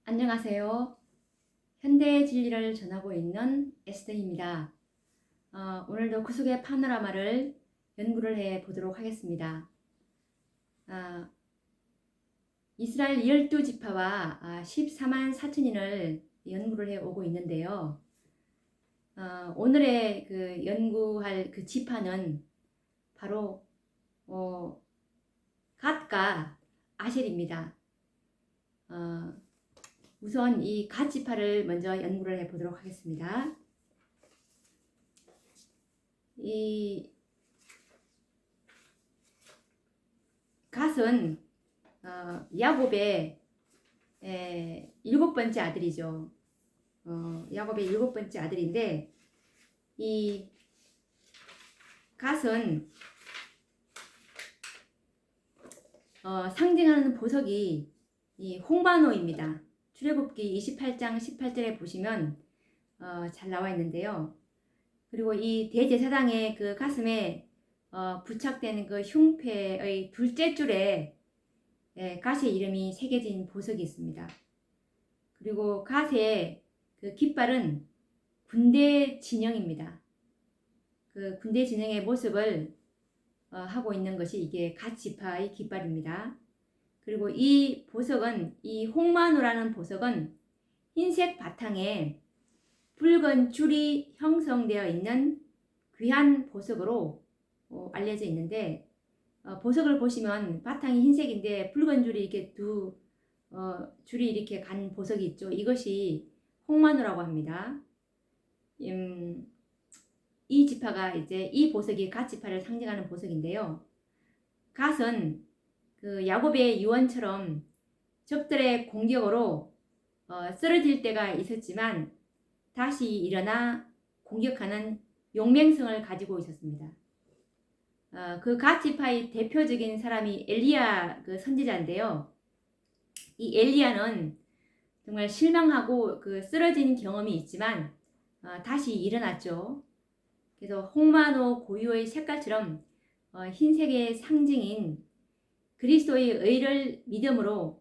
안녕하세요. 현대의 진리를 전하고 있는 에스더입니다. 오늘도 구속의 파노라마를 연구를 해 보도록 하겠습니다. 이스라엘 12지파와 14만 4천인을 연구를 해 오고 있는데요. 오늘의 그 연구할 그 지파는 바로 갓과 아셀입니다. 우선 이 갓 지파를 먼저 연구를 해 보도록 하겠습니다. 이 갓은 야곱의 7번째 아들이죠. 야곱의 7번째 아들인데, 이 갓은 상징하는 보석이 이 홍마노입니다. 출애굽기 28장 18절에 보시면 잘 나와 있는데요. 그리고 이 대제사장의 그 가슴에 부착되는 그 흉패의 둘째 줄에 갓의 이름이 새겨진 보석이 있습니다. 그리고 갓의 그 깃발은 군대 진영입니다. 그 군대 진영의 모습을 하고 있는 것이 이게 갓 지파의 깃발입니다. 그리고 이 보석은, 이 홍마노라는 보석은 흰색 바탕에 붉은 줄이 형성되어 있는 귀한 보석으로 알려져 있는데, 보석을 보시면 바탕이 흰색인데 붉은 줄이 이렇게 줄이 이렇게 간 보석이 있죠. 이것이 홍마노라고 합니다. 이 지파가 이제 이 보석이 갓 지파를 상징하는 보석인데요. 갓은 그 야곱의 유언처럼 적들의 공격으로 쓰러질 때가 있었지만 다시 일어나 공격하는 용맹성을 가지고 있었습니다. 그 갓 지파의 대표적인 사람이 엘리야 그 선지자인데요. 이 엘리야는 정말 실망하고 그 쓰러진 경험이 있지만 다시 일어났죠. 그래서 홍마노 고유의 색깔처럼 흰색의 상징인 그리스도의 의를 믿음으로,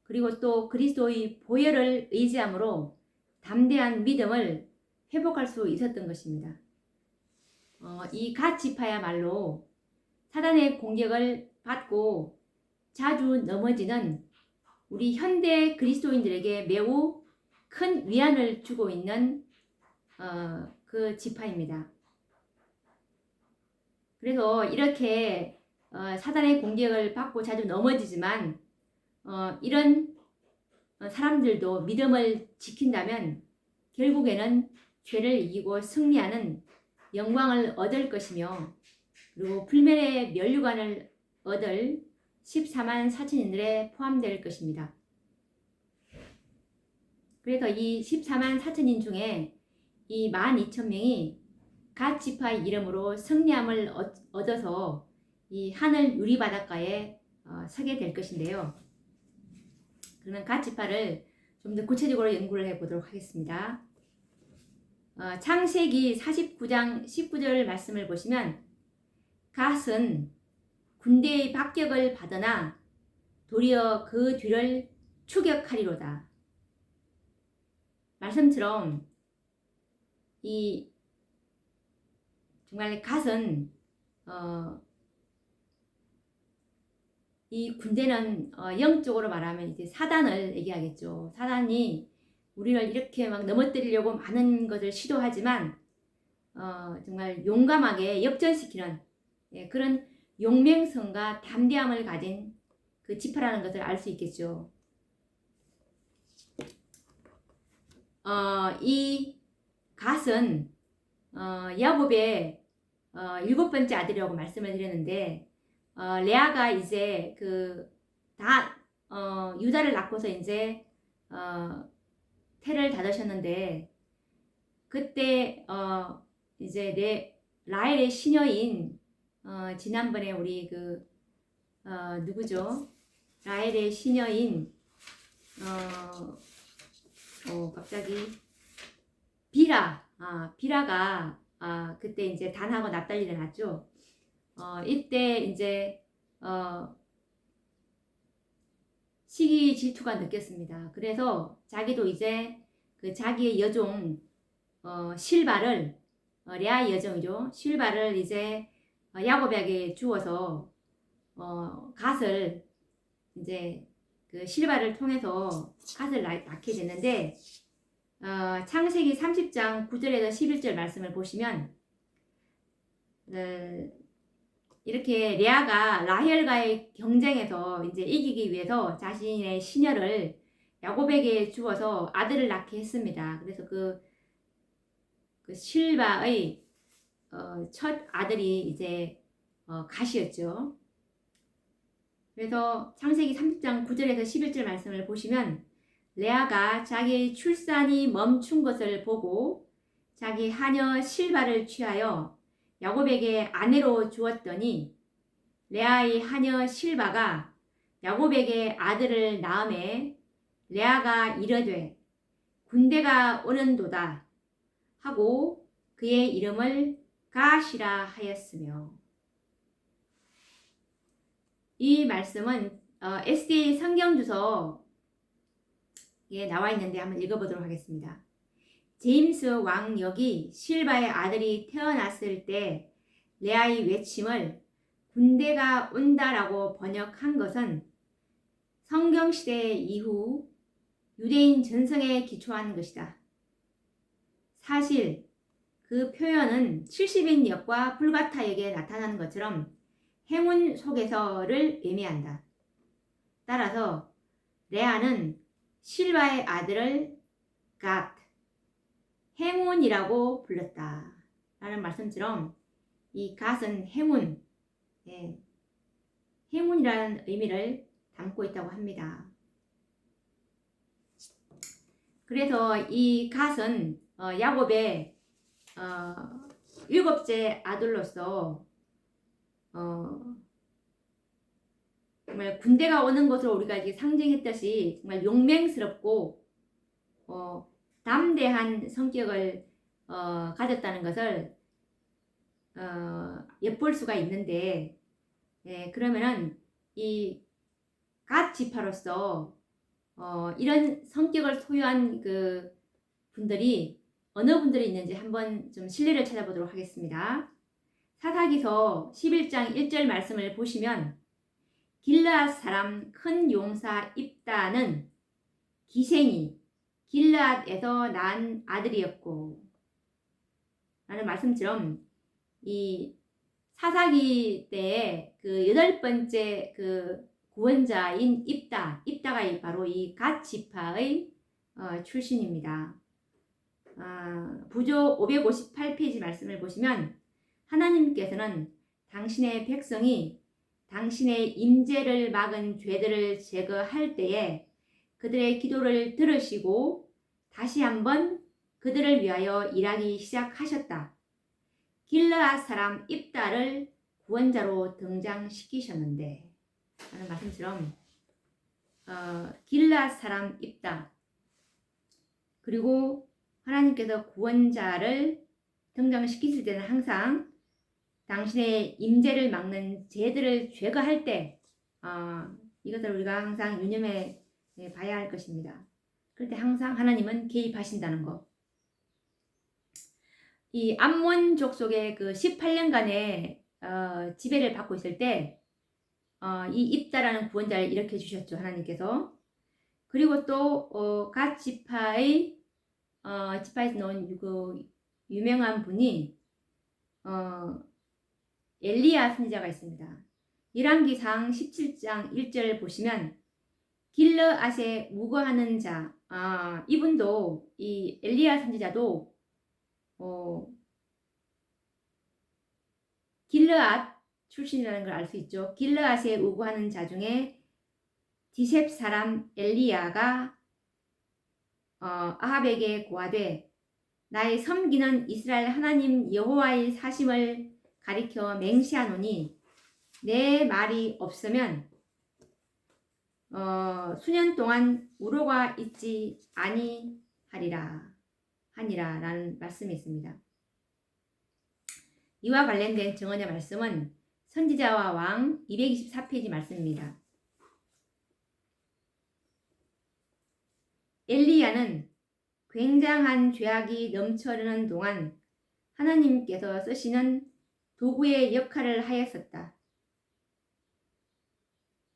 그리고 또 그리스도의 보혈을 의지함으로 담대한 믿음을 회복할 수 있었던 것입니다. 이 갓 지파야말로 사단의 공격을 받고 자주 넘어지는 우리 현대 그리스도인들에게 매우 큰 위안을 주고 있는 그 지파입니다. 그래서 이렇게 사단의 공격을 받고 자주 넘어지지만 이런 사람들도 믿음을 지킨다면 결국에는 죄를 이기고 승리하는 영광을 얻을 것이며, 그리고 불멸의 면류관을 얻을 14만 4천인들에 포함될 것입니다. 그래서 이 14만 4천인 중에 이 12,000명이 갓 지파의 이름으로 승리함을 얻어서 이 하늘 유리바닷가에 서게 될 것인데요. 그러면 갓 지파를 좀 더 구체적으로 연구를 해보도록 하겠습니다. 창세기 49장 19절 말씀을 보시면 갓은 군대의 박격을 받으나 도리어 그 뒤를 추격하리로다. 말씀처럼 이 정말 갓은 이 군대는 영적으로 말하면 이제 사단을 얘기하겠죠. 사단이 우리를 이렇게 막 넘어뜨리려고 많은 것을 시도하지만 정말 용감하게 역전시키는 그런 용맹성과 담대함을 가진 그 지파라는 것을 알 수 있겠죠. 이 갓은 야곱의 7번째 아들이라고 말씀을 드렸는데, 레아가 이제 유다를 낳고서 이제 태를 닫으셨는데, 그때 이제 라헬의 시녀인 지난번에 우리 누구죠? 라헬의 시녀인 갑자기 비라가 그때 이제 단하고 납달리를 낳았죠. 이때 이제 시기 질투가 느꼈습니다. 그래서 자기도 이제 그 자기의 여종 실바를 레아의 여종이죠. 실바를 이제 야곱에게 주어서 갓을 이제 그 실바를 통해서 갓을 낳게 됐는데 창세기 30장 9절에서 11절 말씀을 보시면 이렇게 레아가 라헬과의 경쟁에서 이제 이기기 위해서 자신의 시녀를 야곱에게 주어서 아들을 낳게 했습니다. 그래서 그 실바의 첫 아들이 이제 갓이었죠. 그래서 창세기 30장 9절에서 11절 말씀을 보시면 레아가 자기의 출산이 멈춘 것을 보고 자기 하녀 실바를 취하여 야곱에게 아내로 주었더니 레아의 하녀 실바가 야곱에게 아들을 낳음에 레아가 이르되 군대가 오는도다 하고 그의 이름을 갓이라 하였으며, 이 말씀은 SDA 성경주소에 나와 있는데 한번 읽어보도록 하겠습니다. 제임스 왕역이 실바의 아들이 태어났을 때 레아의 외침을 군대가 온다라고 번역한 것은 성경시대 이후 유대인 전성에 기초한 것이다. 사실 그 표현은 70인 역과 불가타에게 나타나는 것처럼 행운 속에서를 의미한다. 따라서 레아는 실바의 아들을 갓, 행운이라고 불렀다 라는 말씀처럼 이 갓은 행운, 행운이라는 의미를 담고 있다고 합니다. 그래서 이 갓은 야곱의 7째 아들로서 정말 군대가 오는 것으로 우리가 이제 상징했듯이 정말 용맹스럽고 담대한 성격을 가졌다는 것을 엿볼 수가 있는데, 그러면은 이 갓 지파로서 이런 성격을 소유한 그 분들이 어느 분들이 있는지 한번 좀 실례를 찾아보도록 하겠습니다. 사사기서 11장 1절 말씀을 보시면 길르앗 사람 큰 용사 입다는 기생이 길르앗에서 낳은 아들이었고 라는 말씀처럼 이 사사기 때에 그 8번째 그 구원자인 입다가 바로 이 갓 지파의 출신입니다. 부조 558페이지 말씀을 보시면 하나님께서는 당신의 백성이 당신의 임재를 막은 죄들을 제거할 때에 그들의 기도를 들으시고 다시 한번 그들을 위하여 일하기 시작하셨다. 길르앗 사람 입다를 구원자로 등장시키셨는데 라는 말씀처럼 길르앗 사람 입다, 그리고 하나님께서 구원자를 등장시키실 때는 항상 당신의 임재를 막는 죄들을 제거할 때 이것을 우리가 항상 유념해 봐야 할 것입니다. 그럴 때 항상 하나님은 개입하신다는 것. 이 암몬 족속의 그 18년간의 지배를 받고 있을 때 이 입다라는 구원자를 일으켜 주셨죠, 하나님께서. 그리고 또 갓 지파에서 나온 그 유명한 분이 엘리야 선지자가 있습니다. 열왕기상 17장 1절을 보시면 길르앗에 우거하는 자, 이분도 이 엘리야 선지자도 길르앗 출신이라는 걸 알 수 있죠. 길르앗에 우거하는 자 중에 디셉 사람 엘리야가 아합에게 고하되 나의 섬기는 이스라엘 하나님 여호와의 사심을 가리켜 맹세하노니 내 말이 없으면 수년 동안 우로가 있지 아니하리라 라는 말씀이 있습니다. 이와 관련된 증언의 말씀은 선지자와 왕 224페이지 말씀입니다. 엘리야는 굉장한 죄악이 넘쳐흐르는 동안 하나님께서 쓰시는 도구의 역할을 하였었다.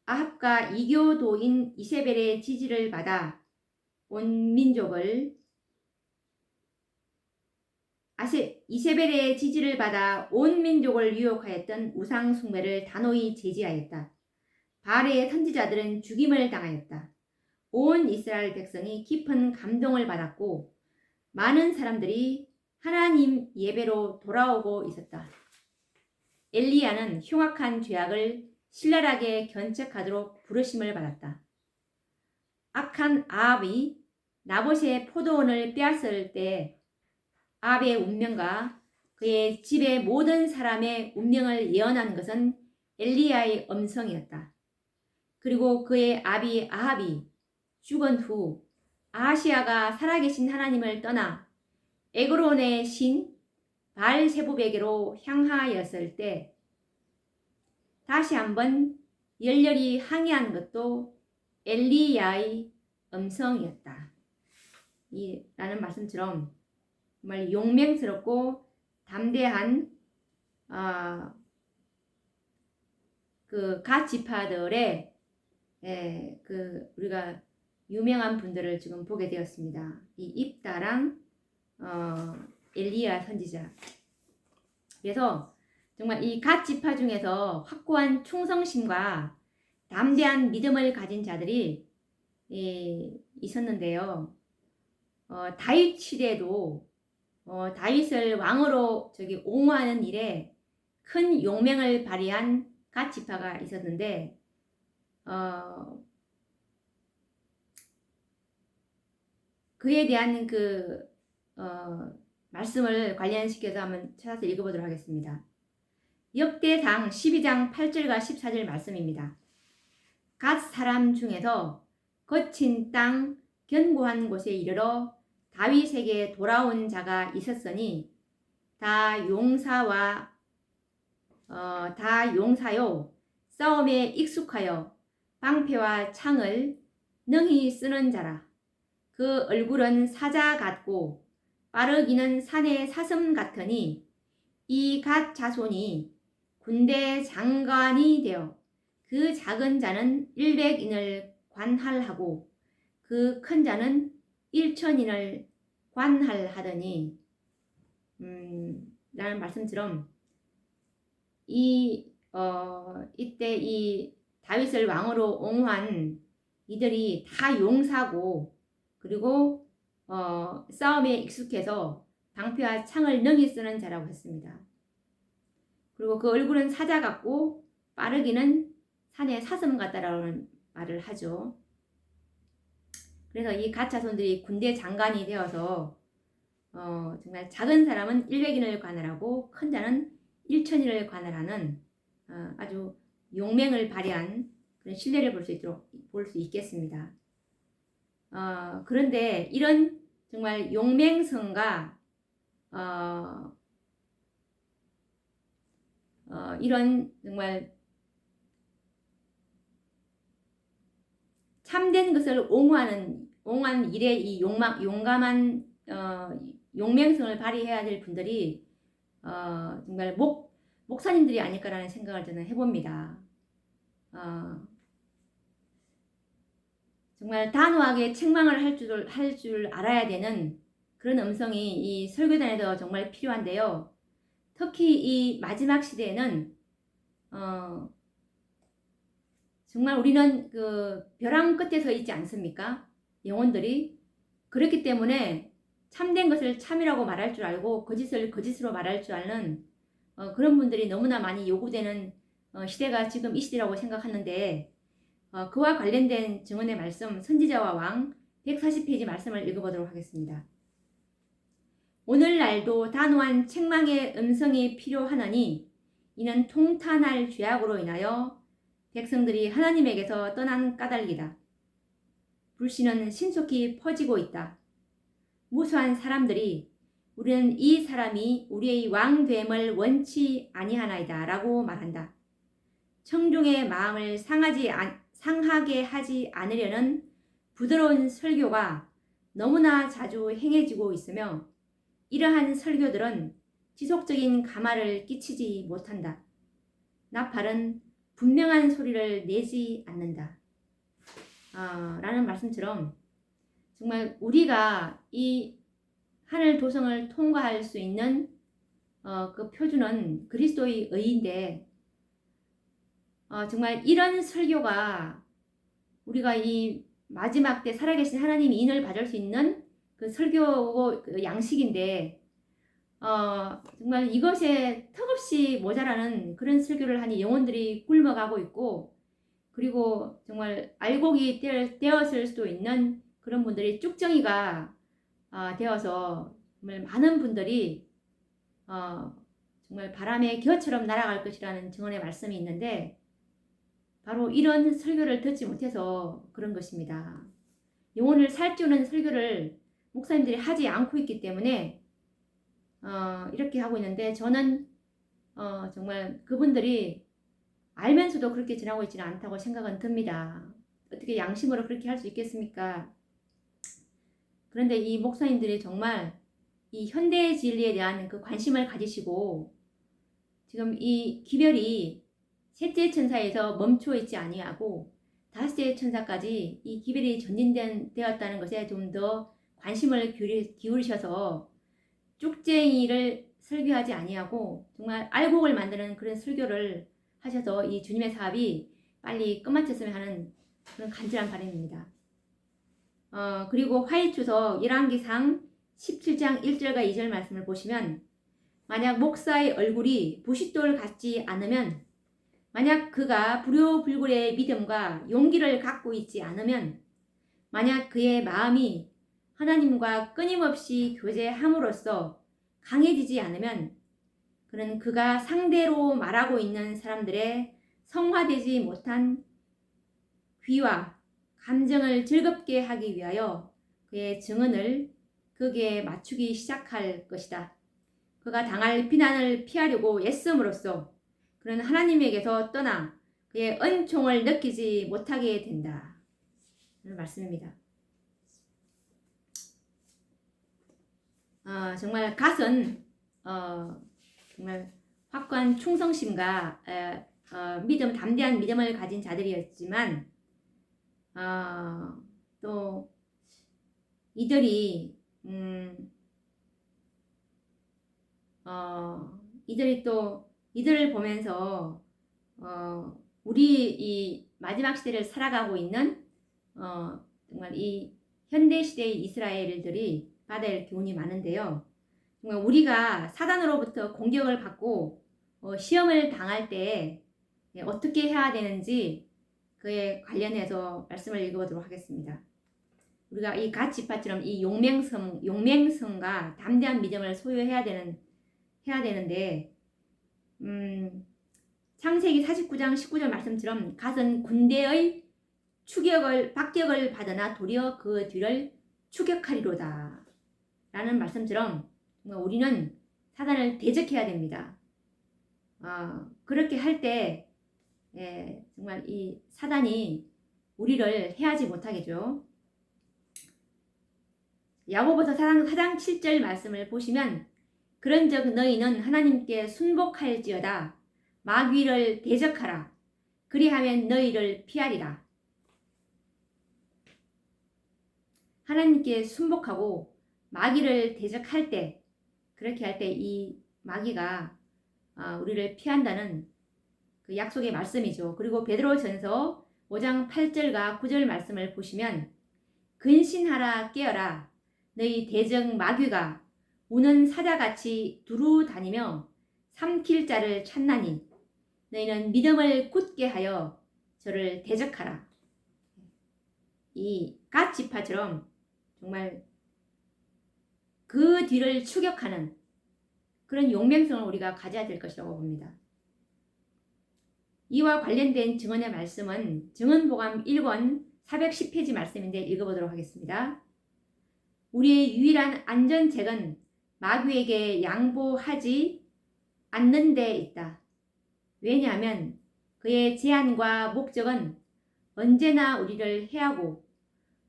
아합과 이교도인 이세벨의 지지를 받아 온 민족을 이세벨의 지지를 받아 온 민족을 유혹하였던 우상 숭배를 단호히 제지하였다. 바알의 선지자들은 죽임을 당하였다. 온 이스라엘 백성이 깊은 감동을 받았고 많은 사람들이 하나님 예배로 돌아오고 있었다. 엘리야는 흉악한 죄악을 신랄하게 견책하도록 부르심을 받았다. 악한 아합이 나봇의 포도원을 빼앗을 때 아합의 운명과 그의 집의 모든 사람의 운명을 예언한 것은 엘리야의 음성이었다. 그리고 그의 아비 아합이 죽은 후 아하시아가 살아계신 하나님을 떠나 에그론의 신 바알세부백에로 향하였을 때 다시 한번 열렬히 항의한 것도 엘리야의 음성이었다. 라는 말씀처럼 정말 용맹스럽고 담대한 그 갓 지파들의 우리가 유명한 분들을 지금 보게 되었습니다. 이 입다랑 엘리야 선지자. 그래서 정말 이 갓 지파 중에서 확고한 충성심과 담대한 믿음을 가진 자들이 있었는데요. 다윗 시대에도 다윗을 왕으로 옹호하는 일에 큰 용맹을 발휘한 갓 지파가 있었는데 그에 대한 말씀을 관련시켜서 한번 찾아서 읽어보도록 하겠습니다. 역대상 12장 8절과 14절 말씀입니다. 갓 사람 중에서 거친 땅 견고한 곳에 이르러 다윗에게 돌아온 자가 있었으니 다 용사요 싸움에 익숙하여 방패와 창을 능히 쓰는 자라. 그 얼굴은 사자 같고 빠르기는 산의 사슴 같으니 이 갓 자손이 군대 장관이 되어 그 작은 자는 100인을 관할하고 그 큰 자는 1000인을 관할하더니 라는 말씀처럼 이때 이 다윗을 왕으로 옹호한 이들이 다 용사고 그리고 싸움에 익숙해서 방패와 창을 능히 쓰는 자라고 했습니다. 그리고 그 얼굴은 사자 같고 빠르기는 산의 사슴 같다라는 말을 하죠. 그래서 이 갓 자손들이 군대 장관이 되어서 정말 작은 사람은 100인을 관할하고 큰 자는 1000인을 관할하는 아주 용맹을 발휘한 그런 신뢰를 볼 수 있겠습니다. 그런데 이런 정말 용맹성과 이런 정말 참된 것을 옹호하는 일에 이 용감한 용맹성을 발휘해야 될 분들이 정말 목사님들이 아닐까라는 생각을 저는 해봅니다. 정말 단호하게 책망을 할 줄 알아야 되는 그런 음성이 이 설교단에서 정말 필요한데요. 특히 이 마지막 시대에는 정말 우리는 그 벼랑 끝에 서 있지 않습니까? 영혼들이. 그렇기 때문에 참된 것을 참이라고 말할 줄 알고 거짓을 거짓으로 말할 줄 아는 그런 분들이 너무나 많이 요구되는 시대가 지금 이 시대라고 생각하는데 그와 관련된 증언의 말씀 선지자와 왕 140페이지 말씀을 읽어보도록 하겠습니다. 오늘날도 단호한 책망의 음성이 필요하느니 이는 통탄할 죄악으로 인하여 백성들이 하나님에게서 떠난 까닭이다. 불신은 신속히 퍼지고 있다. 무수한 사람들이 우리는 이 사람이 우리의 왕됨을 원치 아니하나이다 라고 말한다. 청중의 마음을 상하게 하지 않으려는 부드러운 설교가 너무나 자주 행해지고 있으며 이러한 설교들은 지속적인 감화를 끼치지 못한다. 나팔은 분명한 소리를 내지 않는다. 라는 말씀처럼 정말 우리가 이 하늘 도성을 통과할 수 있는 그 표준은 그리스도의 의인데 정말 이런 설교가 우리가 이 마지막 때 살아계신 하나님이 인을 받을 수 있는 그 설교 그 양식인데 정말 이것에 턱없이 모자라는 그런 설교를 하니 영혼들이 굶어가고 있고 그리고 정말 알곡이 되었을 수도 있는 그런 분들이 쭉정이가 되어서 정말 많은 분들이 정말 바람의 겨처럼 날아갈 것이라는 증언의 말씀이 있는데 바로 이런 설교를 듣지 못해서 그런 것입니다. 영혼을 살찌우는 설교를 목사님들이 하지 않고 있기 때문에 이렇게 하고 있는데 저는 정말 그분들이 알면서도 그렇게 지나고 있지는 않다고 생각은 듭니다. 어떻게 양심으로 그렇게 할 수 있겠습니까? 그런데 이 목사님들이 정말 이 현대 진리에 대한 그 관심을 가지시고 지금 이 기별이 셋째 천사에서 멈춰 있지 아니하고 다섯째 천사까지 이 기별이 전진되었다는 것에 좀 더 관심을 기울이셔서 쭉쟁이를 설교하지 아니하고 정말 알곡을 만드는 그런 설교를 하셔서 이 주님의 사업이 빨리 끝마쳤으면 하는 그런 간절한 바람입니다. 그리고 화이추서 열왕기상 17장 1절과 2절 말씀을 보시면 만약 목사의 얼굴이 부싯돌 같지 않으면 만약 그가 불효불굴의 믿음과 용기를 갖고 있지 않으면 만약 그의 마음이 하나님과 끊임없이 교제함으로써 강해지지 않으면 그는 그가 상대로 말하고 있는 사람들의 성화되지 못한 귀와 감정을 즐겁게 하기 위하여 그의 증언을 거기에 맞추기 시작할 것이다. 그가 당할 비난을 피하려고 애씀으로써 그는 하나님에게서 떠나 그의 은총을 느끼지 못하게 된다. 라는 말씀입니다. 정말 갓은 정말 확고한 충성심과 믿음, 담대한 믿음을 가진 자들이었지만 또 이들이 이들을 보면서 우리 이 마지막 시대를 살아가고 있는 정말 이 현대 시대의 이스라엘들이 받아야 할 교훈이 많은데요. 정말 우리가 사단으로부터 공격을 받고 시험을 당할 때 어떻게 해야 되는지 그에 관련해서 말씀을 읽어보도록 하겠습니다. 우리가 이 갓 지파처럼 이 용맹성과 담대한 믿음을 소유해야 되는데 창세기 49장 19절 말씀처럼 갓은 군대의 박격을 받으나 도리어 그 뒤를 추격하리로다 라는 말씀처럼 우리는 사단을 대적해야 됩니다. 그렇게 할 때 정말 이 사단이 우리를 해하지 못하겠죠. 야고보서 4장 7절 말씀을 보시면 그런즉 너희는 하나님께 순복할지어다 마귀를 대적하라 그리하면 너희를 피하리라. 하나님께 순복하고 마귀를 대적할 때 그렇게 할 때 이 마귀가 우리를 피한다는 그 약속의 말씀이죠. 그리고 베드로전서 5장 8절과 9절 말씀을 보시면 근신하라 깨어라 너희 대적 마귀가 우는 사자같이 두루 다니며 삼킬 자를 찾나니 너희는 믿음을 굳게 하여 저를 대적하라. 이 갓 지파처럼 정말 그 뒤를 추격하는 그런 용맹성을 우리가 가져야 될 것이라고 봅니다. 이와 관련된 증언의 말씀은 증언보감 1권 410페이지 말씀인데 읽어보도록 하겠습니다. 우리의 유일한 안전책은 마귀에게 양보하지 않는 데 있다. 왜냐하면 그의 제안과 목적은 언제나 우리를 해하고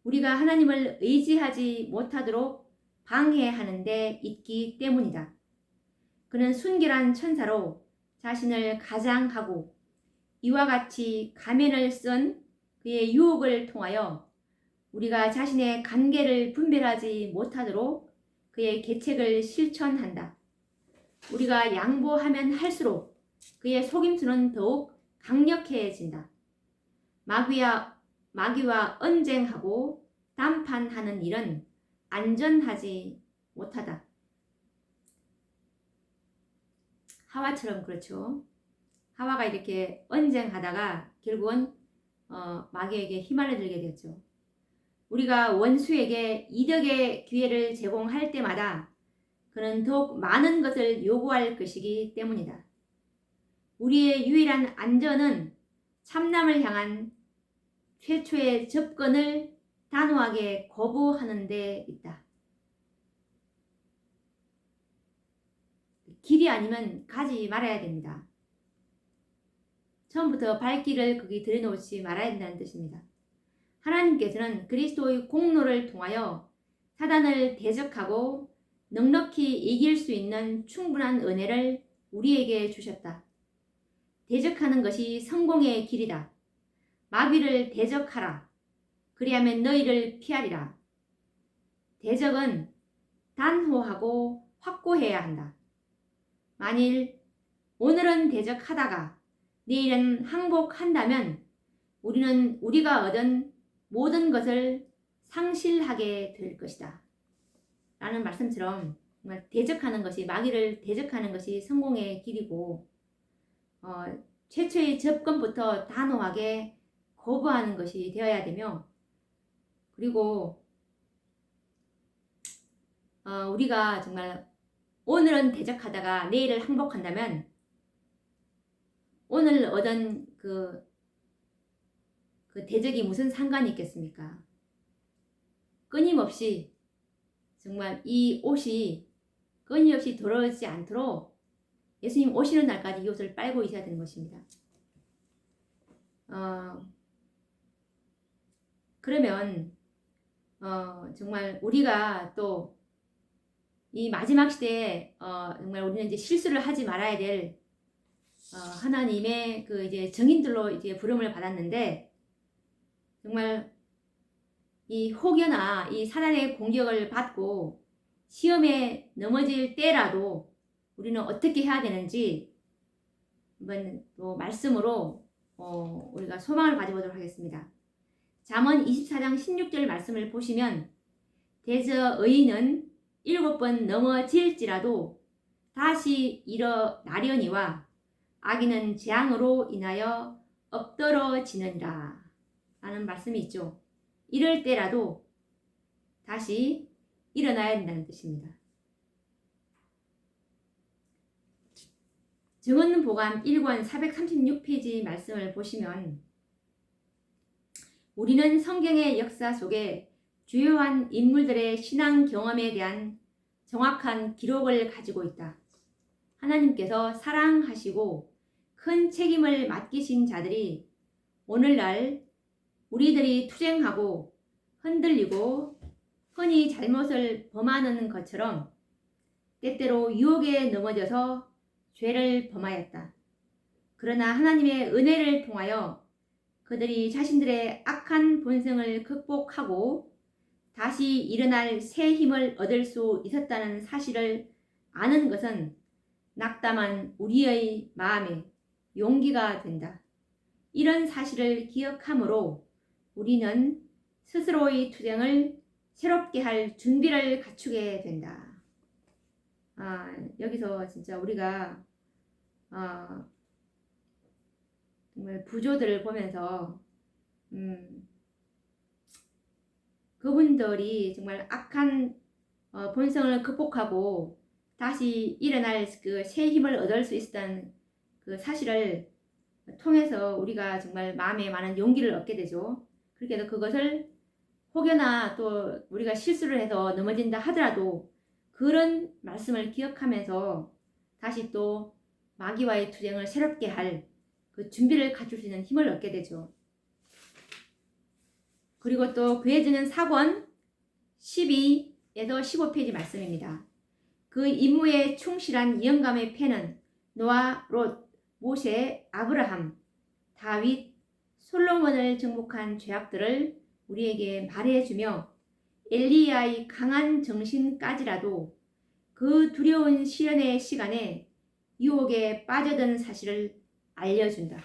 우리가 하나님을 의지하지 못하도록 방해하는 데 있기 때문이다. 그는 순결한 천사로 자신을 가장하고 이와 같이 가면을 쓴 그의 유혹을 통하여 우리가 자신의 관계를 분별하지 못하도록 그의 계책을 실천한다. 우리가 양보하면 할수록 그의 속임수는 더욱 강력해진다. 마귀와 언쟁하고 담판하는 일은 안전하지 못하다. 하와처럼 그렇죠. 하와가 이렇게 언쟁하다가 결국은 마귀에게 휘말려들게 되었죠. 우리가 원수에게 이득의 기회를 제공할 때마다 그는 더욱 많은 것을 요구할 것이기 때문이다. 우리의 유일한 안전은 참남을 향한 최초의 접근을 단호하게 거부하는 데 있다. 길이 아니면 가지 말아야 됩니다. 처음부터 발길을 거기 들여놓지 말아야 된다는 뜻입니다. 하나님께서는 그리스도의 공로를 통하여 사단을 대적하고 넉넉히 이길 수 있는 충분한 은혜를 우리에게 주셨다. 대적하는 것이 성공의 길이다. 마귀를 대적하라. 그리하면 너희를 피하리라. 대적은 단호하고 확고해야 한다. 만일 오늘은 대적하다가 내일은 항복한다면 우리는 우리가 얻은 모든 것을 상실하게 될 것이다. 라는 말씀처럼 정말 대적하는 것이, 마귀를 대적하는 것이 성공의 길이고 최초의 접근부터 단호하게 거부하는 것이 되어야 되며, 그리고 우리가 정말 오늘은 대적하다가 내일을 항복한다면 오늘 얻은 그 대적이 무슨 상관이 있겠습니까? 끊임없이 정말 이 옷이 끊임없이 더러워지지 않도록 예수님 오시는 날까지 이 옷을 빨고 있어야 되는 것입니다. 그러면 정말 우리가 또 이 마지막 시대에 정말 우리는 이제 실수를 하지 말아야 될 하나님의 그 이제 증인들로 이제 부름을 받았는데, 정말 이 혹여나 이 사단의 공격을 받고 시험에 넘어질 때라도 우리는 어떻게 해야 되는지 이번 또 말씀으로 우리가 소망을 가져보도록 하겠습니다. 잠언 24장 16절 말씀을 보시면, 대저 의인은 7번 넘어질지라도 다시 일어나려니와 악인은 재앙으로 인하여 엎드러지느니라 라는 말씀이 있죠. 이럴 때라도 다시 일어나야 된다는 뜻입니다. 증언보감 1권 436페이지 말씀을 보시면, 우리는 성경의 역사 속에 주요한 인물들의 신앙 경험에 대한 정확한 기록을 가지고 있다. 하나님께서 사랑하시고 큰 책임을 맡기신 자들이 오늘날 우리들이 투쟁하고 흔들리고 흔히 잘못을 범하는 것처럼 때때로 유혹에 넘어져서 죄를 범하였다. 그러나 하나님의 은혜를 통하여 그들이 자신들의 악한 본성을 극복하고 다시 일어날 새 힘을 얻을 수 있었다는 사실을 아는 것은 낙담한 우리의 마음에 용기가 된다. 이런 사실을 기억함으로 우리는 스스로의 투쟁을 새롭게 할 준비를 갖추게 된다. 여기서 진짜 우리가 정말 부조들을 보면서 그분들이 정말 악한 본성을 극복하고 다시 일어날 그 새 힘을 얻을 수 있었다는 그 사실을 통해서 우리가 정말 마음에 많은 용기를 얻게 되죠. 그렇게 해서 그것을 혹여나 또 우리가 실수를 해서 넘어진다 하더라도 그런 말씀을 기억하면서 다시 또 마귀와의 투쟁을 새롭게 할 그 준비를 갖출 수 있는 힘을 얻게 되죠. 그리고 또 구해주는 사권 12에서 15페이지 말씀입니다. 그 임무에 충실한 영감의 펜은 노아, 롯, 모세, 아브라함, 다윗, 솔로몬을 정복한 죄악들을 우리에게 말해주며 엘리야의 강한 정신까지라도 그 두려운 시련의 시간에 유혹에 빠져든 사실을 알려준다.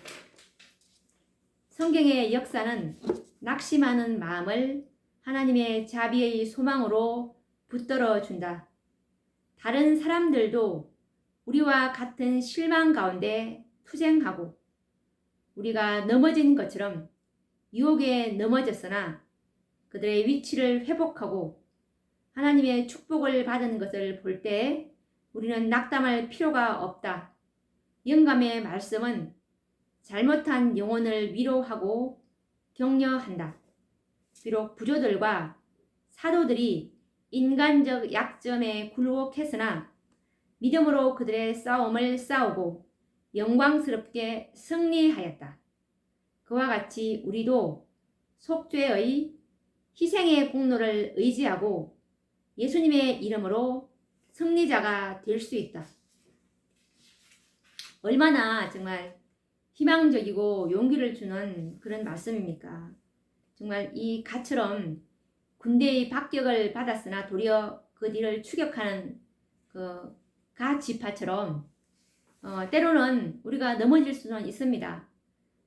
성경의 역사는 낙심하는 마음을 하나님의 자비의 소망으로 붙들어 준다. 다른 사람들도 우리와 같은 실망 가운데 투쟁하고 우리가 넘어진 것처럼 유혹에 넘어졌으나 그들의 위치를 회복하고 하나님의 축복을 받은 것을 볼 때 우리는 낙담할 필요가 없다. 영감의 말씀은 잘못한 영혼을 위로하고 격려한다. 비록 부조들과 사도들이 인간적 약점에 굴복했으나 믿음으로 그들의 싸움을 싸우고 영광스럽게 승리하였다. 그와 같이 우리도 속죄의 희생의 공로를 의지하고 예수님의 이름으로 승리자가 될 수 있다. 얼마나 정말 희망적이고 용기를 주는 그런 말씀입니까? 정말 이 갓처럼 군대의 박격을 받았으나 도리어 그 뒤를 추격하는 그 갓 지파처럼 때로는 우리가 넘어질 수는 있습니다.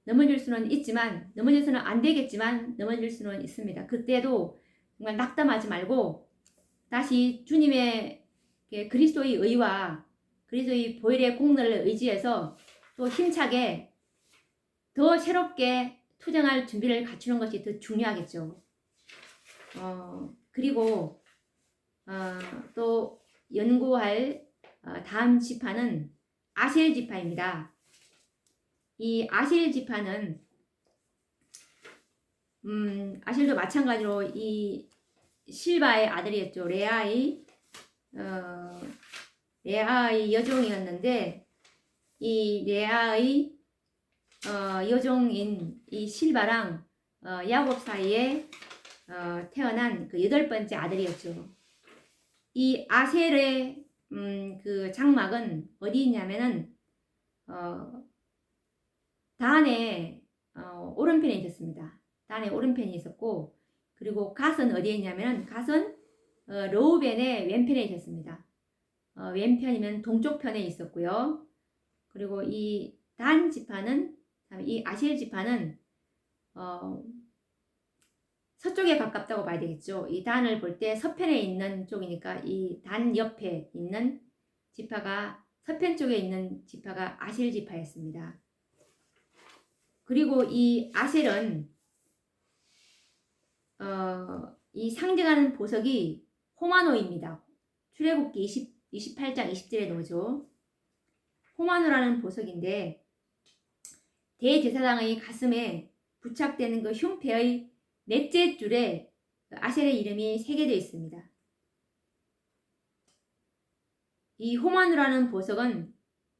넘어질 수는 있지만 넘어져서는 안 되겠지만 넘어질 수는 있습니다. 그때도 정말 낙담하지 말고 다시 주님의 그리스도의 의와 그리스도의 보혈의 공로를 의지해서 또 힘차게 더 새롭게 투쟁할 준비를 갖추는 것이 더 중요하겠죠. 그리고 또 연구할 다음 지파는 아셀 지파입니다. 이 아셀 지파는 아셀도 마찬가지로 이 실바의 아들이었죠. 레아의 여종이었는데 이 레아의 여종인 이 실바랑 야곱 사이에 태어난 그 8번째 아들이었죠. 이 아셀의 그 장막은 어디 있냐면은 단의 오른편에 있었습니다. 단의 오른편에 있었고, 그리고 갓은 어디에 있냐면은 갓은 르우벤의 왼편에 있었습니다. 왼편이면 동쪽 편에 있었고요. 그리고 이 단 지파는, 이 아셀 지파는 서쪽에 가깝다고 봐야 되겠죠. 이 단을 볼 때 서편에 있는 쪽이니까 이 단 옆에 있는 지파가, 서편 쪽에 있는 지파가 아셀 지파였습니다. 그리고 이 아셀은 이 상징하는 보석이 호마노입니다. 출애굽기 28장 20절에 나오죠. 호마노라는 보석인데 대제사장의 가슴에 부착되는 그 흉패의 넷째 줄에 아셀의 이름이 새겨져 있습니다. 이 호마노라는 보석은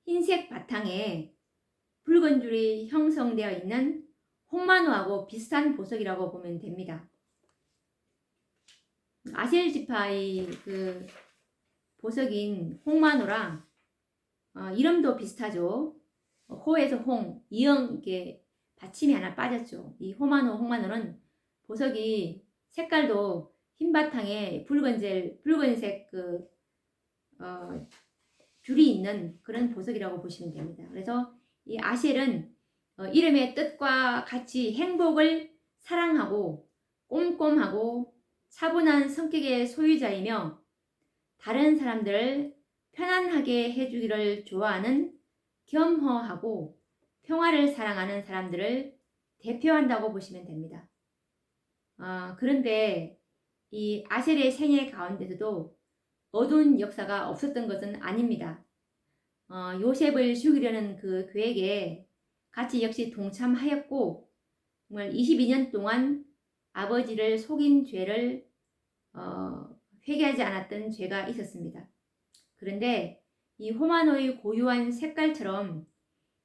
흰색 바탕에 붉은 줄이 형성되어 있는 홍마노하고 비슷한 보석이라고 보면 됩니다. 아셀 지파의 그 보석인 홍마노랑 이름도 비슷하죠. 호에서 홍, 이응 이렇게 받침이 하나 빠졌죠. 이 홍마노는 보석이 색깔도 흰 바탕에 붉은색 줄이 있는 그런 보석이라고 보시면 됩니다. 그래서 이 아셀은 이름의 뜻과 같이 행복을 사랑하고 꼼꼼하고 차분한 성격의 소유자이며 다른 사람들을 편안하게 해주기를 좋아하는 겸허하고 평화를 사랑하는 사람들을 대표한다고 보시면 됩니다. 그런데 이 아셀의 생애 가운데서도 어두운 역사가 없었던 것은 아닙니다. 요셉을 죽이려는 그 계획에 같이 역시 동참하였고 정말 22년 동안 아버지를 속인 죄를 회개하지 않았던 죄가 있었습니다. 그런데 이 호마노의 고유한 색깔처럼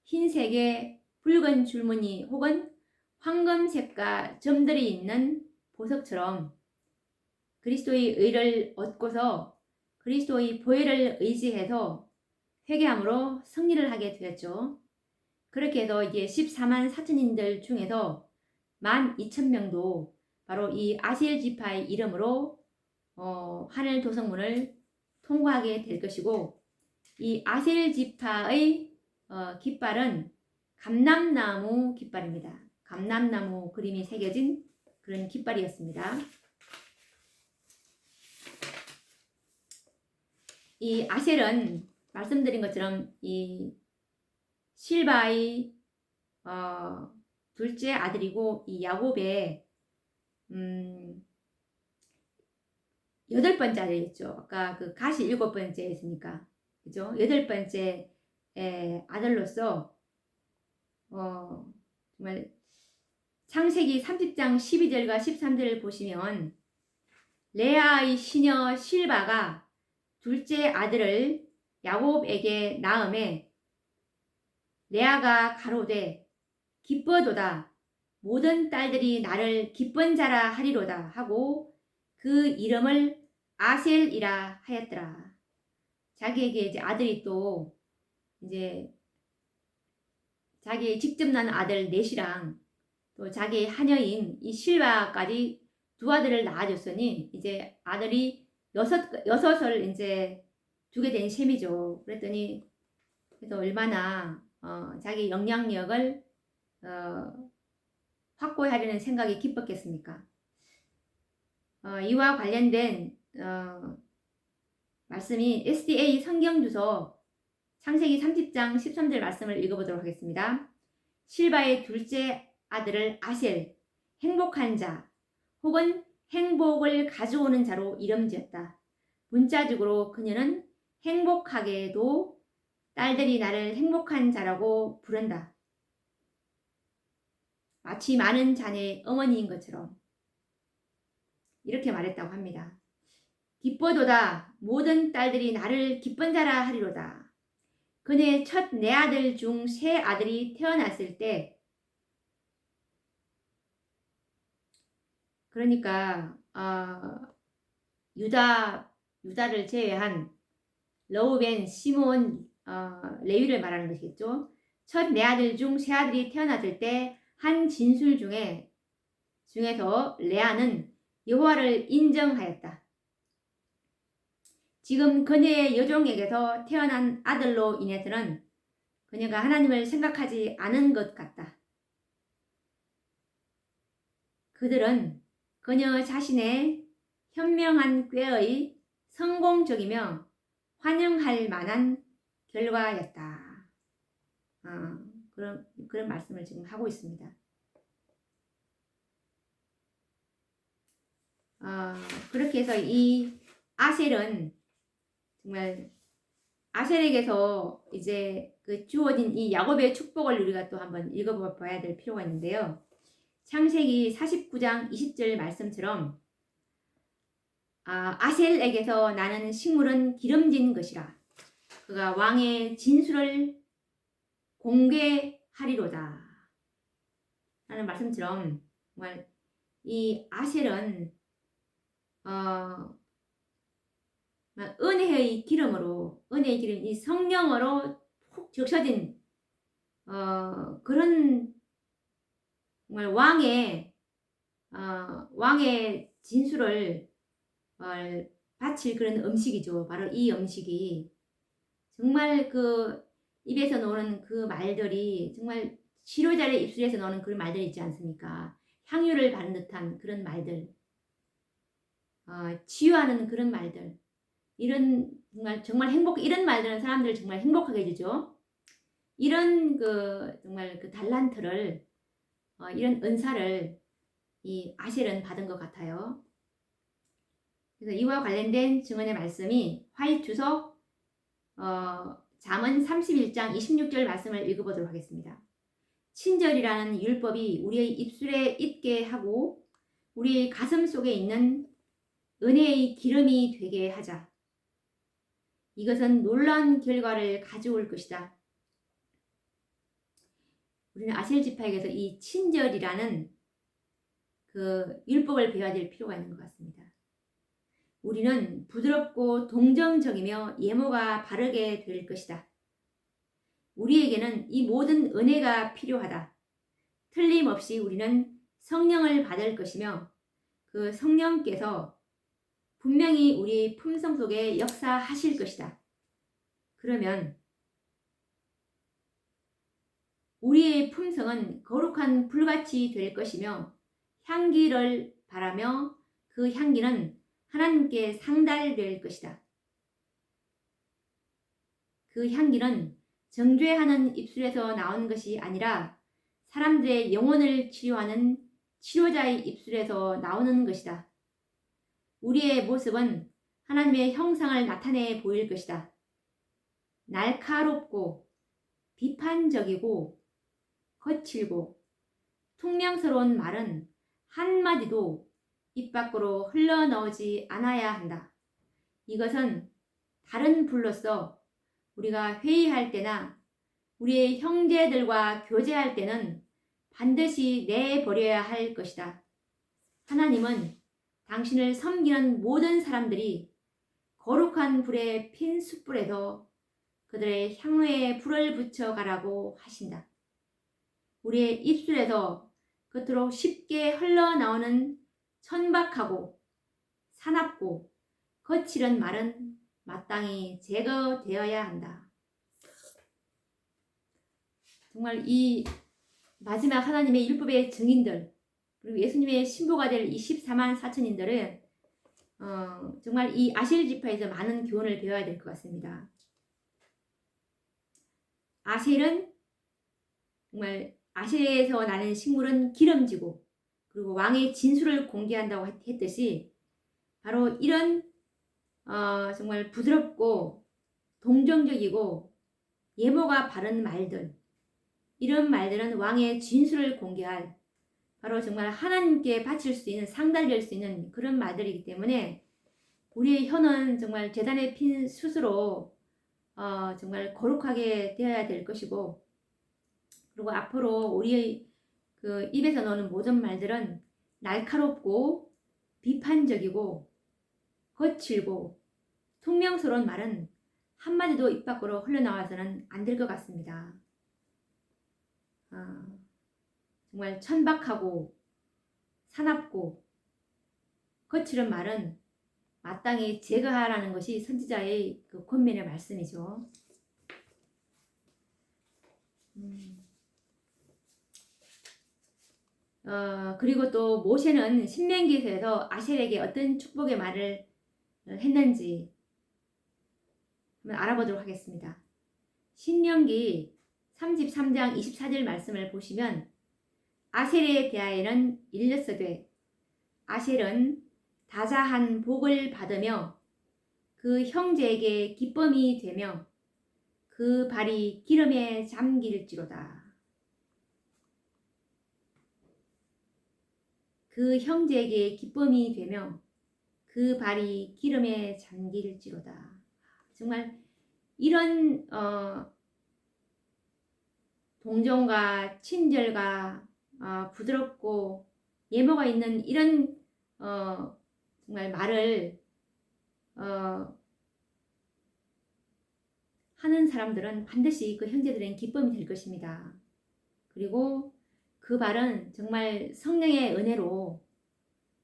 흰색에 붉은 줄무늬 혹은 황금색과 점들이 있는 보석처럼 그리스도의 의를 얻고서 그리스도의 보혈을 의지해서 회개함으로 승리를 하게 되었죠. 그렇게 해서 이제 14만 4천인들 중에서 12,000명도 바로 이 아셀 지파의 이름으로 하늘 도성문을 통과하게 될 것이고, 이 아셀 지파의 깃발은 감람나무 깃발입니다. 감람나무 그림이 새겨진 그런 깃발이었습니다. 이 아셀은 말씀드린 것처럼 이 실바의 둘째 아들이고, 이 야곱의 8번째 아들이었죠. 아까 그 가시 7번째 했으니까, 그죠? 8번째 아들로서 정말 창세기 30장 12절과 13절을 보시면 레아의 시녀 실바가 둘째 아들을 야곱에게 낳음에 레아가 가로되 기뻐도다 모든 딸들이 나를 기쁜 자라 하리로다 하고 그 이름을 아셀이라 하였더라. 자기에게 이제 아들이 또 이제 자기 직접 난 아들 넷이랑 또 자기 하녀인 이 실바까지 두 아들을 낳아줬으니 이제 아들이 여섯을 이제 두게 된 셈이죠. 그랬더니 그래서 얼마나 자기 영향력을 확보하려는 생각이 기뻤겠습니까? 이와 관련된 말씀이 SDA 성경주소 창세기 30장 13절 말씀을 읽어보도록 하겠습니다. 실바의 둘째 아들을 아셀, 행복한 자 혹은 행복을 가져오는 자로 이름 지었다. 문자적으로 그녀는 행복하게도 딸들이 나를 행복한 자라고 부른다. 마치 많은 자녀의 어머니인 것처럼 이렇게 말했다고 합니다. 기뻐도다 모든 딸들이 나를 기쁜 자라 하리로다. 그녀의 첫 네 아들 중 세 아들이 태어났을 때, 그러니까 유다를 제외한 러우벤, 시몬, 레위를 말하는 것이겠죠. 첫 네 아들 중 세 아들이 태어났을 때 한 진술 중에서 레아는 여호와를 인정하였다. 지금 그녀의 여종에게서 태어난 아들로 인해서는 그녀가 하나님을 생각하지 않은 것 같다. 그들은 그녀 자신의 현명한 꾀의 성공적이며 환영할 만한 결과였다. 그런 말씀을 지금 하고 있습니다. 그렇게 해서 이 아셀은 정말 아셀에게서 이제 그 주어진 이 야곱의 축복을 우리가 또 한번 읽어봐야 될 필요가 있는데요. 창세기 49장 20절 말씀처럼 아셀에게서 나는 식물은 기름진 것이라 그가 왕의 진술을 공개하리로다 라는 말씀처럼 정말 이 아셀은 은혜의 기름으로 은혜의 기름 이 성령으로 푹 적셔진 그런 정말 왕의 진술을 바칠 그런 음식이죠. 바로 이 음식이 정말 그 입에서 나오는 그 말들이 정말 치료자의 입술에서 나오는 그런 말들이 있지 않습니까? 향유를 바른 듯한 그런 말들, 치유하는 그런 말들, 이런 정말 이런 말들은 사람들을 정말 행복하게 해주죠. 이런 정말 그 달란트를 이런 은사를 이 아셀은 받은 것 같아요. 그래서 이와 관련된 증언의 말씀이 화이트주석 잠언 31장 26절 말씀을 읽어보도록 하겠습니다. 친절이라는 율법이 우리의 입술에 있게 하고 우리의 가슴 속에 있는 은혜의 기름이 되게 하자. 이것은 놀라운 결과를 가져올 것이다. 우리는 아셀 지파에게서 이 친절이라는 그 율법을 배워야 될 필요가 있는 것 같습니다. 우리는 부드럽고 동정적이며 예모가 바르게 될 것이다. 우리에게는 이 모든 은혜가 필요하다. 틀림없이 우리는 성령을 받을 것이며 그 성령께서 분명히 우리 품성 속에 역사하실 것이다. 그러면 우리의 품성은 거룩한 불같이 될 것이며 향기를 바라며 그 향기는 하나님께 상달될 것이다. 그 향기는 정죄하는 입술에서 나온 것이 아니라 사람들의 영혼을 치료하는 치료자의 입술에서 나오는 것이다. 우리의 모습은 하나님의 형상을 나타내 보일 것이다. 날카롭고 비판적이고 거칠고 퉁명스러운 말은 한마디도 입 밖으로 흘러나오지 않아야 한다. 이것은 다른 불로서 우리가 회의할 때나 우리의 형제들과 교제할 때는 반드시 내버려야 할 것이다. 하나님은 당신을 섬기는 모든 사람들이 거룩한 불에 핀 숯불에서 그들의 향로에 불을 붙여가라고 하신다. 우리의 입술에서 겉으로 쉽게 흘러나오는 천박하고 사납고 거칠은 말은 마땅히 제거되어야 한다. 정말 이 마지막 하나님의 율법의 증인들 그리고 예수님의 신부가 될 24만 4천인들은 정말 이 아셀 지파에서 많은 교훈을 배워야 될 것 같습니다. 아셀은 정말 아셀에서 나는 식물은 기름지고 그리고 왕의 진술을 공개한다고 했듯이 바로 이런 정말 부드럽고 동정적이고 예모가 바른 말들 이런 말들은 왕의 진술을 공개할 바로 정말 하나님께 바칠 수 있는 상달될 수 있는 그런 말들이기 때문에 우리의 혀는 정말 제단에 핀 숯으로 정말 거룩하게 되어야 될 것이고 그리고 앞으로 우리의 그 입에서 나오는 모든 말들은 날카롭고 비판적이고 거칠고 퉁명스러운 말은 한마디도 입 밖으로 흘러나와서는 안 될 것 같습니다. 정말 천박하고 사납고 거칠은 말은 마땅히 제거하라는 것이 선지자의 그 권면의 말씀이죠. 그리고 또 모세는 신명기에서 아셀에게 어떤 축복의 말을 했는지 한번 알아보도록 하겠습니다. 신명기 33장 24절 말씀을 보시면 아셀에 대하여는 일렀으되 아셀은 다자한 복을 받으며 그 형제에게 기쁨이 되며 그 발이 기름에 잠길지로다. 그 형제에게 기쁨이 되며 그 발이 기름에 잠길지로다. 정말 이런 동정과 친절과 부드럽고 예모가 있는 이런 정말 말을 하는 사람들은 반드시 그 형제들은 기쁨이 될 것입니다. 그리고 그 발은 정말 성령의 은혜로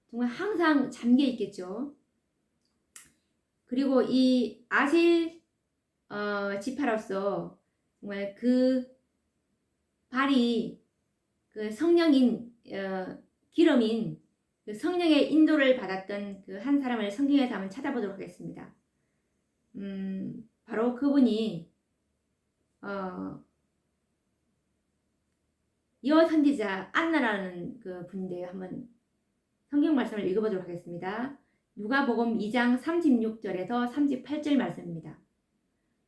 정말 항상 잠겨 있겠죠. 그리고 이 아셀 지파로서 정말 그 발이 그 성령인 기름인 그 성령의 인도를 받았던 그 한 사람을 성경에서 한번 찾아보도록 하겠습니다. 바로 그분이 여 선지자 안나라는 그 분인데요. 한번 성경 말씀을 읽어보도록 하겠습니다. 누가복음 2장 36절에서 38절 말씀입니다.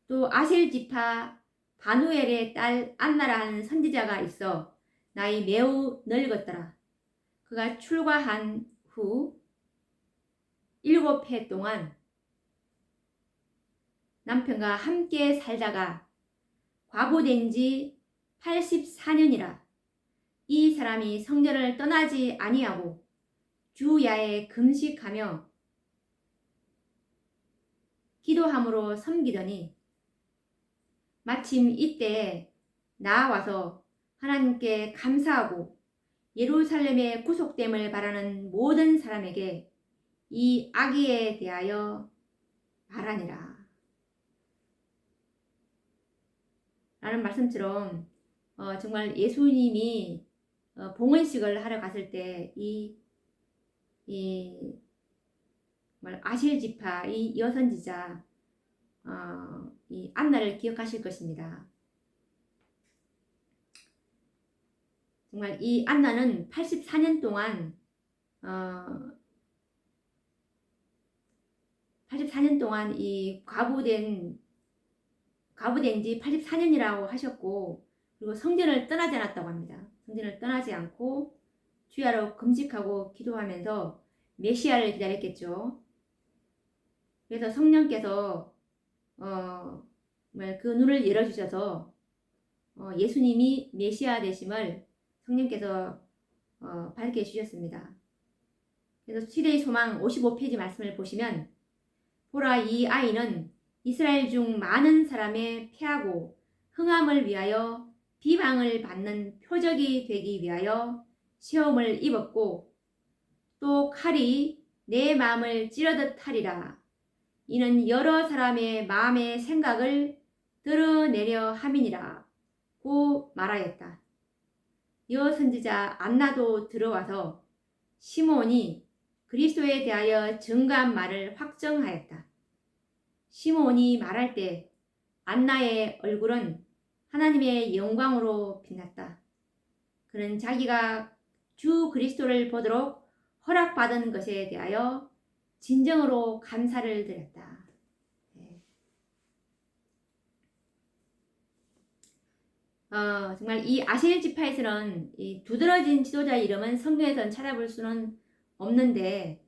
또 아셀 지파 바누엘의 딸 안나라는 선지자가 있어 나이 매우 늙었더라. 그가 출가한 후 7해 동안 남편과 함께 살다가 과부된 지 84년이라 이 사람이 성전을 떠나지 아니하고 주야에 금식하며 기도함으로 섬기더니 마침 이때 나와서 하나님께 감사하고 예루살렘의 구속됨을 바라는 모든 사람에게 이 아기에 대하여 말하니라. 라는 말씀처럼 정말 예수님이 봉헌식을 하러 갔을 때 이 아실 지파 이 여선지자 이 안나를 기억하실 것입니다. 정말 이 안나는 84년 동안 84년 동안 이 과부된 지 84년이라고 하셨고, 그리고 성전을 떠나지 않았다고 합니다. 성전을 떠나지 않고 주야로 금식하고 기도하면서 메시아를 기다렸겠죠. 그래서 성령께서 그 눈을 열어주셔서 예수님이 메시아 되심을 성령께서 밝혀주셨습니다. 그래서 시대의 소망 55페이지 말씀을 보시면, 보라, 이 아이는 이스라엘 중 많은 사람의 패하고 흥함을 위하여 비방을 받는 표적이 되기 위하여 시험을 입었고, 또 칼이 내 마음을 찌르듯 하리라. 이는 여러 사람의 마음의 생각을 드러내려 함이니라 고 말하였다. 여 선지자 안나도 들어와서 시몬이 그리스도에 대하여 증거한 말을 확정하였다. 시몬이 말할 때 안나의 얼굴은 하나님의 영광으로 빛났다. 그는 자기가 주 그리스도를 보도록 허락받은 것에 대하여 진정으로 감사를 드렸다. 정말 이 아셀 지파에서는 이 두드러진 지도자 이름은 성경에선 찾아볼 수는 없는데,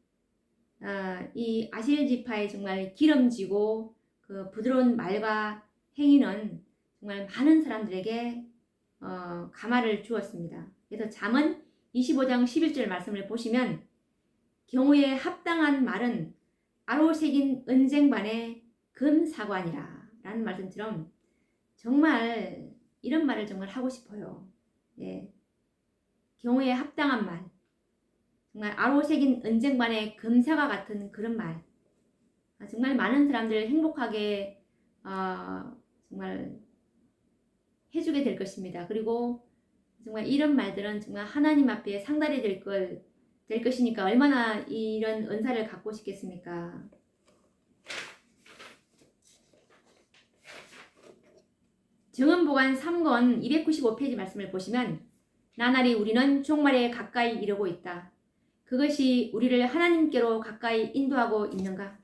이 아셀 지파의 정말 기름지고 그 부드러운 말과 행위는 정말 많은 사람들에게 감화를 주었습니다. 그래서 잠언 25장 11절 말씀을 보시면, 경우에 합당한 말은 아로새긴 은쟁반의 금사관이라 라는 말씀처럼 정말 이런 말을 정말 하고 싶어요. 예. 경우에 합당한 말, 정말 아로새긴 은쟁반의 금사과 같은 그런 말, 정말 많은 사람들을 행복하게 정말 해주게 될 것입니다. 그리고 정말 이런 말들은 정말 하나님 앞에 상달이 될 것이니까 얼마나 이런 은사를 갖고 싶겠습니까? 정음보관 3권 295페이지 말씀을 보시면, 나날이 우리는 종말에 가까이 이르고 있다. 그것이 우리를 하나님께로 가까이 인도하고 있는가?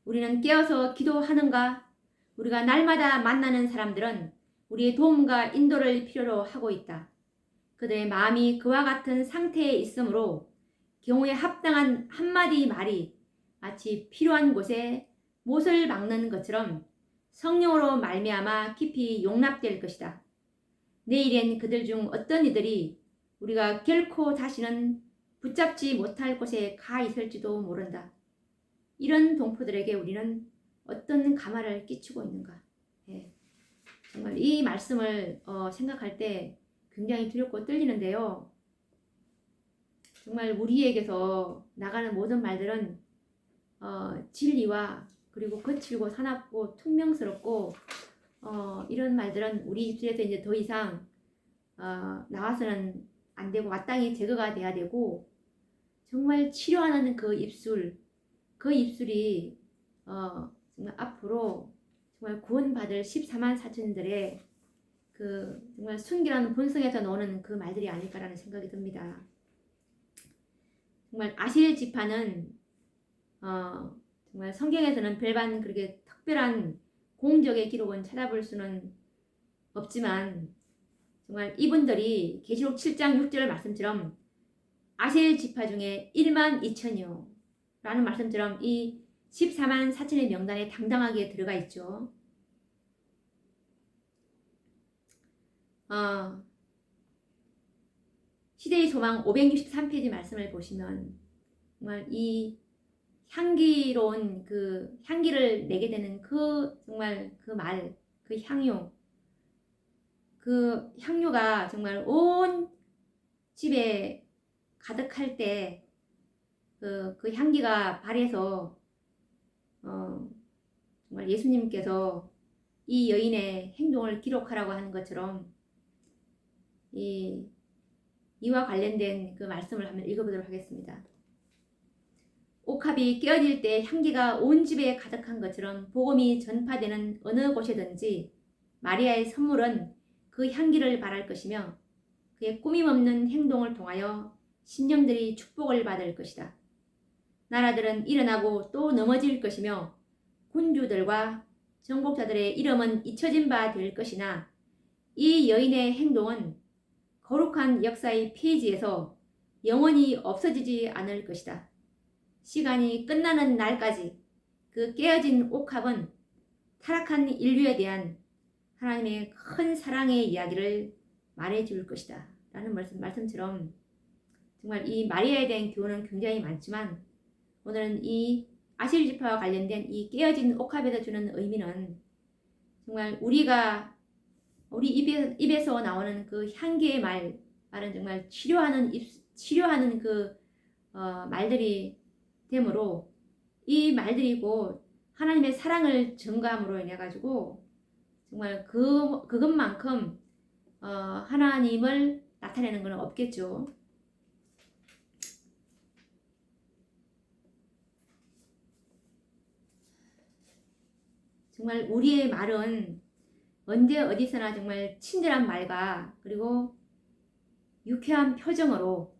우리는 깨어서 기도하는가? 우리가 날마다 만나는 사람들은 우리의 도움과 인도를 필요로 하고 있다. 그들의 마음이 그와 같은 상태에 있으므로 경우에 합당한 한마디 말이 마치 필요한 곳에 못을 박는 것처럼 성령으로 말미암아 깊이 용납될 것이다. 내일엔 그들 중 어떤 이들이 우리가 결코 다시는 붙잡지 못할 곳에 가 있을지도 모른다. 이런 동포들에게 우리는 어떤 감화를 끼치고 있는가? 예. 정말 이 말씀을 생각할 때 굉장히 두렵고 떨리는데요. 정말 우리에게서 나가는 모든 말들은 진리와 그리고 거칠고 사납고 퉁명스럽고 이런 말들은 우리 입술에서 이제 더 이상 나와서는 안 되고 마땅히 제거가 돼야 되고, 정말 치료하는 그 입술이 정말 앞으로 정말 구원받을 14만 4천들의 그 정말 순결한 본성에서 나오는 그 말들이 아닐까라는 생각이 듭니다. 정말 아실 지파는 정말 성경에서는 별반 그렇게 특별한 공적의 기록은 찾아볼 수는 없지만, 정말 이분들이 계시록 7장 6절 말씀처럼 아셀 지파 중에 1만 2천여 라는 말씀처럼 이 14만 4천의 명단에 당당하게 들어가 있죠. 시대의 소망 563페이지 말씀을 보시면 정말 이 향기로운 그 향기를 내게 되는 그 정말 그 말, 그 향유, 그 향유가 정말 온 집에 가득할 때 그 향기가 발해서 정말 예수님께서 이 여인의 행동을 기록하라고 하는 것처럼 이와 관련된 그 말씀을 한번 읽어보도록 하겠습니다. 옥합이 깨어질 때 향기가 온 집에 가득한 것처럼 복음이 전파되는 어느 곳이든지 마리아의 선물은 그 향기를 발할 것이며 그의 꾸밈없는 행동을 통하여 심령들이 축복을 받을 것이다. 나라들은 일어나고 또 넘어질 것이며 군주들과 정복자들의 이름은 잊혀진 바 될 것이나 이 여인의 행동은 거룩한 역사의 페이지에서 영원히 없어지지 않을 것이다. 시간이 끝나는 날까지 그 깨어진 옥합은 타락한 인류에 대한 하나님의 큰 사랑의 이야기를 말해줄 것이다. 라는 말씀처럼 정말 이 마리아에 대한 교훈은 굉장히 많지만 오늘은 이 아실 지파와 관련된 이 깨어진 옥합에서 주는 의미는 정말 우리 입에서 나오는 그 향기의 말은 정말 치료하는 그 말들이 되므로 이 말들이 곧 하나님의 사랑을 증거함으로 인해 가지고 정말 그것만큼 하나님을 나타내는 것은 없겠죠. 정말 우리의 말은 언제 어디서나 정말 친절한 말과 그리고 유쾌한 표정으로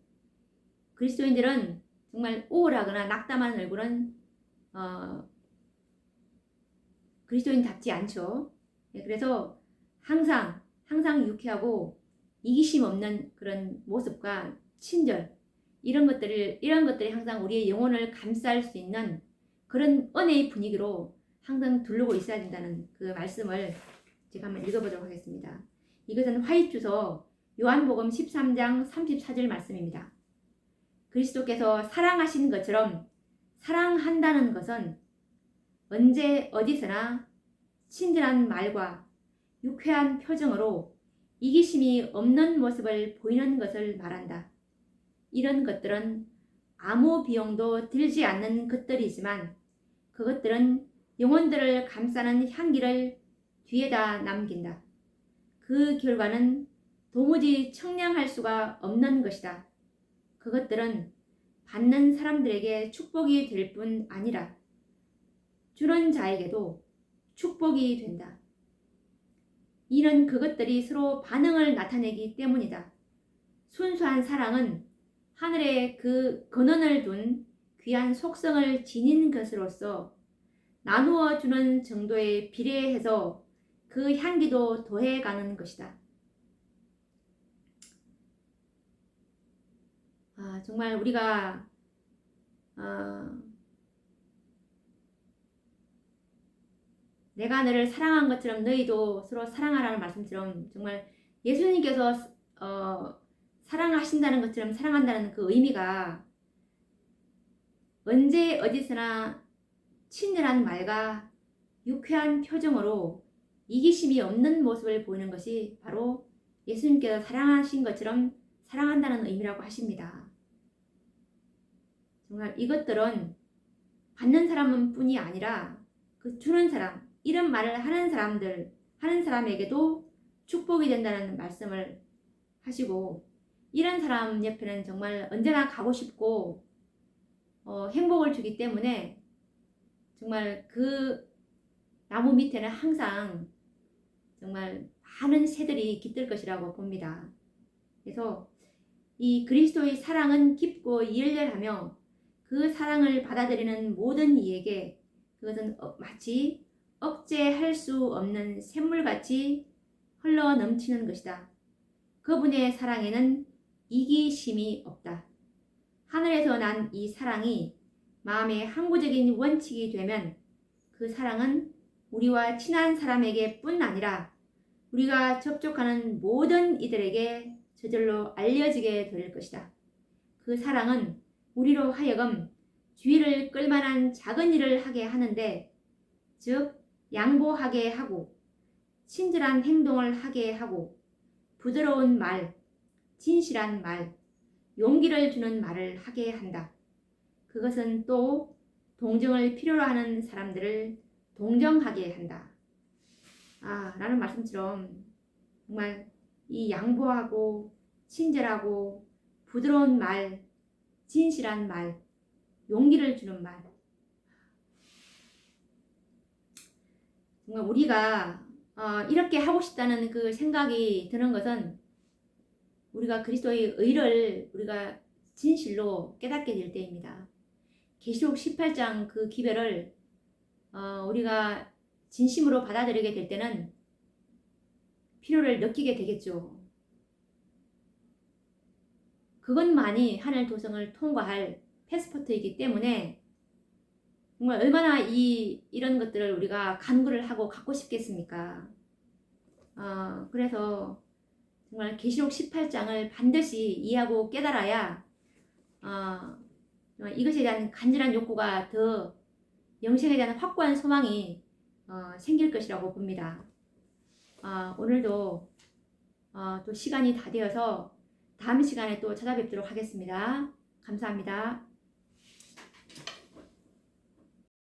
그리스도인들은 정말 우울하거나 낙담한 얼굴은 그리스도인답지 않죠. 그래서 항상 유쾌하고 이기심 없는 그런 모습과 친절 이런 것들이 항상 우리의 영혼을 감쌀 수 있는 그런 은혜의 분위기로 항상 두르고 있어야 된다는 그 말씀을 제가 한번 읽어보도록 하겠습니다. 이것은 화이트서 요한복음 13장 34절 말씀입니다. 그리스도께서 사랑하신 것처럼 사랑한다는 것은 언제 어디서나 친절한 말과 유쾌한 표정으로 이기심이 없는 모습을 보이는 것을 말한다. 이런 것들은 아무 비용도 들지 않는 것들이지만 그것들은 영혼들을 감싸는 향기를 뒤에다 남긴다. 그 결과는 도무지 청량할 수가 없는 것이다. 그것들은 받는 사람들에게 축복이 될 뿐 아니라 주는 자에게도 축복이 된다. 이는 그것들이 서로 반응을 나타내기 때문이다. 순수한 사랑은 하늘에 그 근원을 둔 귀한 속성을 지닌 것으로서 나누어 주는 정도에 비례해서 그 향기도 더해가는 것이다. 정말 우리가 내가 너를 사랑한 것처럼 너희도 서로 사랑하라는 말씀처럼 정말 예수님께서 사랑하신다는 것처럼 사랑한다는 그 의미가 언제 어디서나 친절한 말과 유쾌한 표정으로 이기심이 없는 모습을 보이는 것이 바로 예수님께서 사랑하신 것처럼 사랑한다는 의미라고 하십니다. 정말 이것들은 받는 사람은 뿐이 아니라 그 주는 사람, 이런 말을 하는 사람에게도 축복이 된다는 말씀을 하시고 이런 사람 옆에는 정말 언제나 가고 싶고 행복을 주기 때문에 정말 그 나무 밑에는 항상 정말 많은 새들이 깃들 것이라고 봅니다. 그래서 이 그리스도의 사랑은 깊고 열렬하며 그 사랑을 받아들이는 모든 이에게 그것은 마치 억제할 수 없는 샘물같이 흘러 넘치는 것이다. 그분의 사랑에는 이기심이 없다. 하늘에서 난 이 사랑이 마음의 항구적인 원칙이 되면 그 사랑은 우리와 친한 사람에게 뿐 아니라 우리가 접촉하는 모든 이들에게 저절로 알려지게 될 것이다. 그 사랑은 우리로 하여금 주의를 끌만한 작은 일을 하게 하는데, 즉 양보하게 하고 친절한 행동을 하게 하고 부드러운 말, 진실한 말, 용기를 주는 말을 하게 한다. 그것은 또 동정을 필요로 하는 사람들을 동정하게 한다. 라는 말씀처럼 정말 이 양보하고 친절하고 부드러운 말, 진실한 말, 용기를 주는 말, 정말 우리가 이렇게 하고 싶다는 그 생각이 드는 것은 우리가 그리스도의 의를 우리가 진실로 깨닫게 될 때입니다. 계시록 18장 그 기별을 우리가 진심으로 받아들이게 될 때는 필요를 느끼게 되겠죠. 그것만이 하늘 도성을 통과할 패스포트이기 때문에 정말 얼마나 이런 것들을 우리가 간구를 하고 갖고 싶겠습니까? 그래서 정말 계시록 18장을 반드시 이해하고 깨달아야 이것에 대한 간절한 욕구가 더 영생에 대한 확고한 소망이 생길 것이라고 봅니다. 오늘도 또 시간이 다 되어서 다음 시간에 또 찾아뵙도록 하겠습니다. 감사합니다.